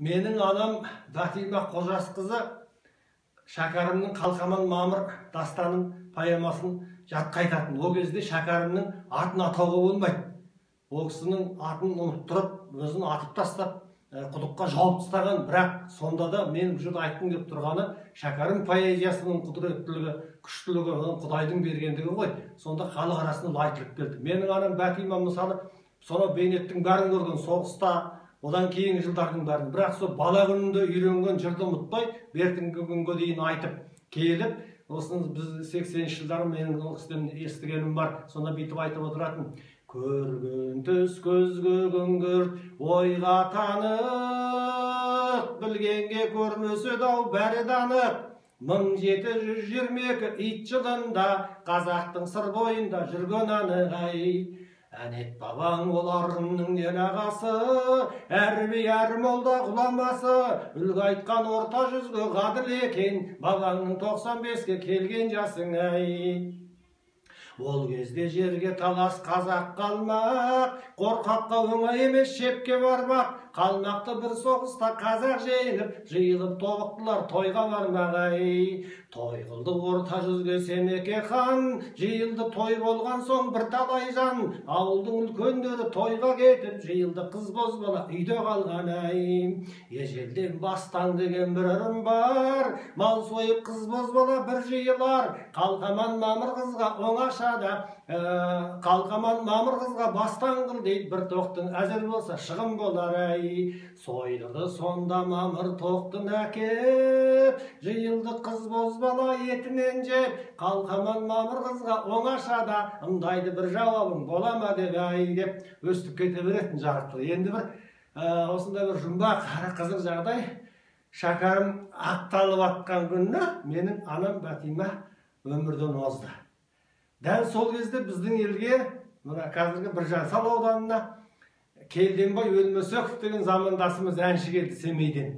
Менің анам Батима Қожасқызы Шәкәрімнің Қалқаман Мамыр дастанын поэмасын жатқа айтатын. Ол кезде Шәкәрімнің атын атауға болмайды. Ол кісінің атын ұмыттырып, өзін атып тастап, құдыққа жауып тастаған. Бірақ сонда да мен бұл жерде айтқым келіп тұрғаны Шәкәрім поэзиясының құдіреттілігі, күштілігі, Құдайдың бергендігі ғой. Сонда халық арасында айтылып келді. Менің анам Батима мысалы сонау бейнеттің бәрін көрген, соғыста, одан кейінгі жылдардың бәрін, бірақ сол бала күнінде үйренген жырды ұмытпай, бертінгі күнге дейін айтып келіп, осыны біз 80-ші жылдары менің ол кісіден естігенім бар. Сонда бүйтіп айтып отыратын: көрген түс көзге күңгірт, ойға танып, білгенге көрмесе дау бәрі данып. 1722 ит жылында қазақтың сыр бойында жүрген анығай. Әнет бабаң ол арғынның нер ағасы, әрби әр молда ғұламасы, үлгі айтқан орта жүзге ғадыл екен, бабаңның 95-ке келген жасың ай. Ол кезде жерге талас қазақ қалмақ, қорқаққа оңай емес шепке бармақ. Қалмақты бір соғыста қазақ жиылып тобықтылар тойға бармақ ай. Той қылды орта жүзге Семеке хан, жиылды той болған соң бір талай жан. Ауылдың үлкендері тойға кетіп, жиылды қыз бозбала үйде қалған ай. Ежелден бастан деген бір ырым бар, мал сойып қыз бозбала бір жиылар. Қалқаман Мамыр қызға оңашада, Қалқаман Мамыр қызға бастан қыл дейді, бір тоқтың әзір болса шығын болар ай. Сойдырды сонда Мамыр тоқтын әкеп, жиылды қыз бозбала етінен жеп. Қалқаман Мамыр қызға оңашада, ымдайды бір жауабың бола ма деп ай деп өстіп кете беретін жарықтылы. Енді бір осында бір жұмбақ қызық жағдай. Шәкәрім ақталып атқан күні менің анам Батима өмірден озды. Дәл сол кезде біздің елге, мына қазіргі Біржан-Сал ауданына Келденбай Өлмесеков деген замандасымыз әнші келді Семейден.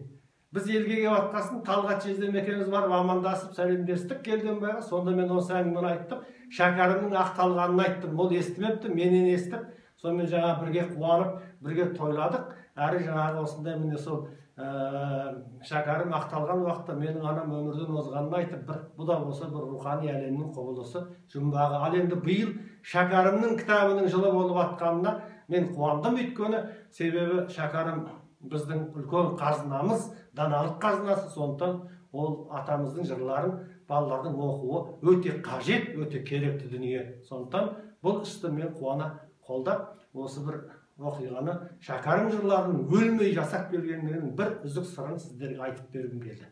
Біз елге келіп атқасын Талғат жездем екеуміз барып амандасып сәлемдестік Келденбайға. Сонда мен осы әңгімені айттым. Шәкәрімнің ақталғанын айттым. Ол естімепті, менен естіп. Сонымен жаңа бірге қуанып, бірге тойладық. Әрі жаңағы осындай міне сол Шәкәрім ақталған уақытта менің анам өмірден озғанын айтып, бұл да болса бір рухани әлемнің құбылысы жұмбағы. Ал енді биыл Шәкәрімнің кітабының жылы болып атқанына мен қуандым, өйткені себебі Шәкәрім біздің үлкен қазынамыз, даналық қазынасы. Сондықтан ол атамыздың жырларын балалардың оқуы өте қажет, өте керекті дүние. Сондықтан бұл істі мен қуана қолдап, осы бір оқиғаны Шәкәрім жырларының өлмей жасап келгенінің бір үзік сырын сіздерге айтып бергім келді.